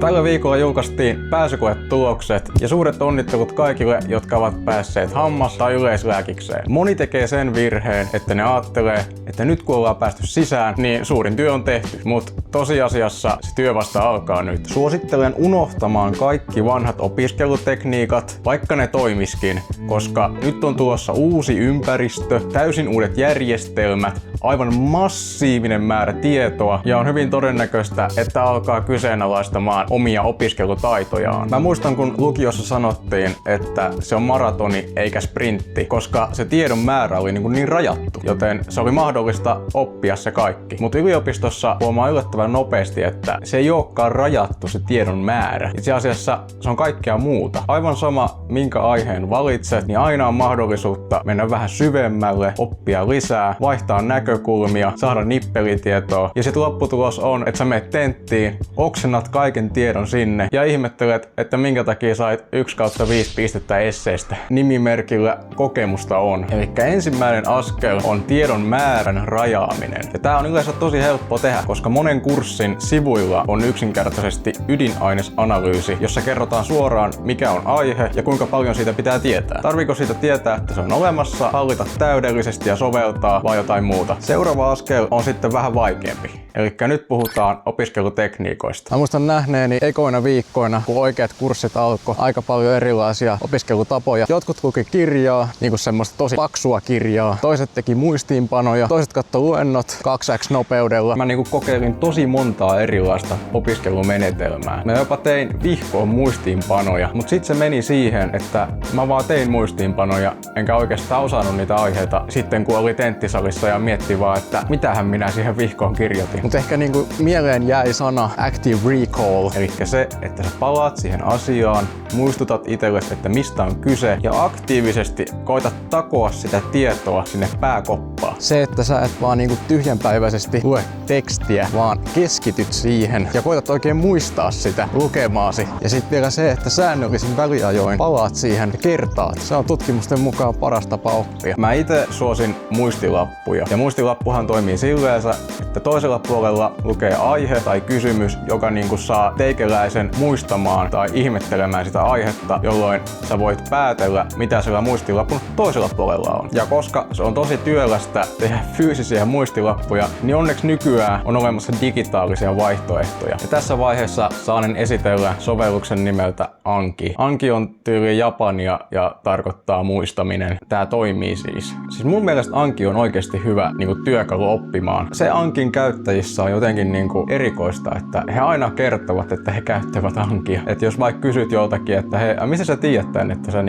Tällä viikolla julkaistiin pääsykoetulokset ja suuret onnittelut kaikille, jotka ovat päässeet hammas- tai yleislääkikseen. Moni tekee sen virheen, että ne ajattelee, että nyt kun ollaan päästy sisään, niin suurin työ on tehty. Mut tosiasiassa se työ vasta alkaa nyt. Suosittelen unohtamaan kaikki vanhat opiskelutekniikat, vaikka ne toimiskin, koska nyt on tulossa uusi ympäristö, täysin uudet järjestelmät, aivan massiivinen määrä tietoa ja on hyvin todennäköistä, että alkaa kyseenalaistamaan omia opiskelutaitojaan. Mä muistan, kun lukiossa sanottiin, että se on maratoni eikä sprintti, koska se tiedon määrä oli niin rajattu, joten se oli mahdollista oppia se kaikki. Mutta yliopistossa huomaa yllättävän nopeasti, että se ei olekaan rajattu se tiedon määrä. Itse asiassa se on kaikkea muuta. Aivan sama, minkä aiheen valitset, niin aina on mahdollisuutta mennä vähän syvemmälle, oppia lisää, vaihtaa näkökulmia, saada nippelitietoa. Ja sitten lopputulos on, että sä menet tenttiin, oksennat kaiken tiedon sinne ja ihmettelet, että minkä takia sait 1/5 pistettä esseestä. Nimimerkillä kokemusta on. Elikkä ensimmäinen askel on tiedon määrän rajaaminen. Ja tää on yleensä tosi helppo tehdä, koska monen kurssin sivuilla on yksinkertaisesti ydinainesanalyysi, jossa kerrotaan suoraan, mikä on aihe ja kuinka paljon siitä pitää tietää. Tarviiko siitä tietää, että se on olemassa, hallita täydellisesti ja soveltaa vai jotain muuta? Seuraava askel on sitten vähän vaikeampi. Elikkä nyt puhutaan opiskelutekniikoista. Mä muistan nähneeni ekoina viikkoina, kun oikeat kurssit alkoi, aika paljon erilaisia opiskelutapoja. Jotkut luki kirjaa, niinku semmoista tosi paksua kirjaa. Toiset teki muistiinpanoja, toiset katsoi luennot 2x nopeudella. Mä niinku kokeilin tosi montaa erilaista opiskelumenetelmää. Mä jopa tein vihkoon muistiinpanoja, mut sit se meni siihen, että mä vaan tein muistiinpanoja, enkä oikeastaan osannut niitä aiheita sitten kun oli tenttisalissa ja mietti vaan, että mitähän minä siihen vihkoon kirjoitin. Mut ehkä niinku mieleen jäi sana active recall, eli se, että sä palaat siihen asiaan, muistutat itsellesi, että mistä on kyse ja aktiivisesti koitat takoa sitä tietoa sinne pääkoppaan. Se, että sä et vaan niinku tyhjänpäiväisesti lue tekstiä, vaan keskityt siihen ja koitat oikein muistaa sitä lukemaasi. Ja sitten vielä se, että säännöllisin väliajoin palaat siihen ja kertaat. Se on tutkimusten mukaan paras tapa oppia. Mä itse suosin muistilappuja. Ja muistilappuhan toimii silleensä, että toisella puolella lukee aihe tai kysymys, joka niinku saa teikäläisen muistamaan tai ihmettelemään sitä aihetta, jolloin sä voit päätellä, mitä siellä muistilapun toisella puolella on. Ja koska se on tosi työlästä tehdä fyysisiä muistilappuja, niin onneksi nykyään on olemassa digitaalisia vaihtoehtoja. Ja tässä vaiheessa saanen esitellä sovelluksen nimeltä Anki. Anki on tyyli japania ja tarkoittaa muistaminen. Tää toimii siis. Siis mun mielestä Anki on oikeasti hyvä työkalu oppimaan. Se Ankin käyttäjissä on jotenkin erikoista, että he aina kertovat, että he käyttävät Ankia. Että jos vaikka kysyt joltakin, että hei, missä sä tiedät tän, että sä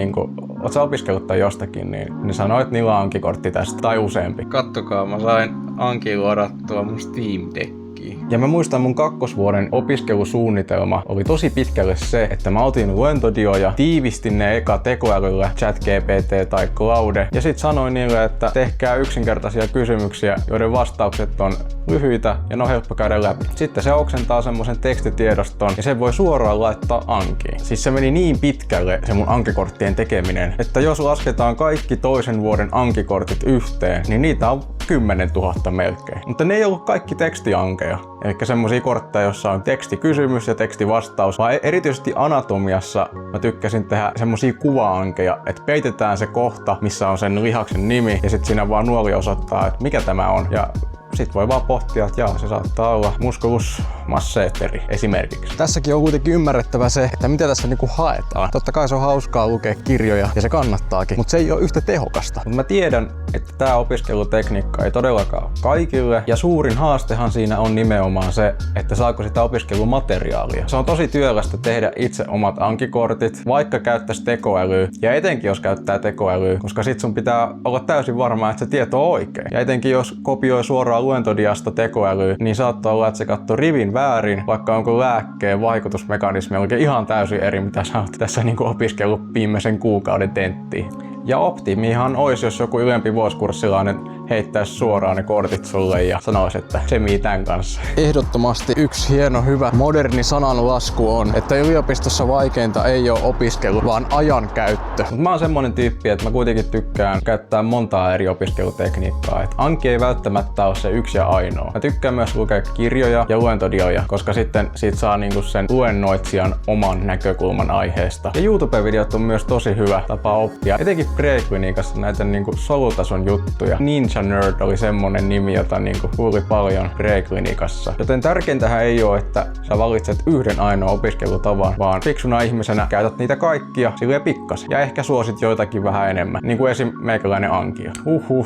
oot sä opiskellut tai jostakin, niin sanoit, että niillä on Anki-kortti tästä tai useampi. Kattokaa, mä sain Ankiin ladattua mun Steam Deck. Ja mä muistan mun kakkosvuoden opiskelusuunnitelma oli tosi pitkälle se, että mä otin luentodioja, tiivistin ne eka tekoälyllä, ChatGPT tai Claude, ja sit sanoin niille, että tehkää yksinkertaisia kysymyksiä, joiden vastaukset on lyhyitä ja ne on helppo käydä läpi. Sitten se oksentaa semmosen tekstitiedoston ja sen voi suoraan laittaa Ankiin. Siis se meni niin pitkälle se mun Ankikorttien tekeminen, että jos lasketaan kaikki toisen vuoden Ankikortit yhteen, niin niitä on 10 000 melkein. Mutta ne ei ollut kaikki tekstiankeja. Eli semmosia kortteja, jossa on tekstikysymys ja tekstivastaus. Vaan erityisesti anatomiassa mä tykkäsin tehdä semmosia kuva-ankeja, että peitetään se kohta, missä on sen lihaksen nimi, ja sit siinä vaan nuoli osoittaa, että mikä tämä on. Ja sit voi vaan pohtia, että se saattaa olla musculus masseteri esimerkiksi. Tässäkin on kuitenkin ymmärrettävä se, että mitä tässä haetaan. Totta kai se on hauskaa lukea kirjoja ja se kannattaakin, mutta se ei ole yhtä tehokasta. Mut mä tiedän, että tää opiskelutekniikka ei todellakaan ole kaikille ja suurin haastehan siinä on nimenomaan se, että saako sitä opiskelumateriaalia. Se on tosi työlästä tehdä itse omat Ankikortit, vaikka käyttäisi tekoälyä ja etenkin jos käyttää tekoälyä, koska sit sun pitää olla täysin varma, että se tieto on oikein. Ja etenkin jos kopioi suoraan luentodiasta tekoälyä, niin saattaa olla, että se katsoo rivin väärin, vaikka onko lääkkeen vaikutusmekanismi oikein ihan täysin eri, mitä sä oot tässä opiskellut viimeisen kuukauden tenttiin. Ja optimihan olisi, jos joku ylempi vuosikurssilainen heittäisi suoraan ne kortit sulle ja sanoisi, että se tän kanssa. Ehdottomasti yksi hieno, hyvä, moderni sananlasku on, että yliopistossa vaikeinta ei ole opiskelu, vaan ajankäyttö. Mut mä oon semmonen tyyppi, että mä kuitenkin tykkään käyttää montaa eri opiskelutekniikkaa. Et Anki ei välttämättä ole se yksi ja ainoa. Mä tykkään myös lukea kirjoja ja luentodioja, koska sitten siitä saa niinku sen luennoitsijan oman näkökulman aiheesta. Ja YouTube-videot on myös tosi hyvä tapa oppia, etenkin pre-klinikassa näitä niinku solutason juttuja. Ninja Nerd oli semmonen nimi, jota niinku kuuli paljon pre-klinikassa. Joten tärkeintähän ei ole, että sä valitset yhden ainoa opiskelutavan, vaan fiksuna ihmisenä käytät niitä kaikkia silleen pikkasen. Ja ehkä suosit joitakin vähän enemmän, niin kuin esim. Meikäläinen Ankio.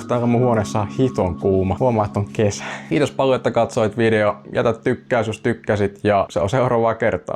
Täällä mun huoneessa on hiton kuuma. Huomaa, että on kesä. Kiitos paljon, että katsoit video. Jätä tykkäys, jos tykkäsit, ja se on seuraavaa kertaa.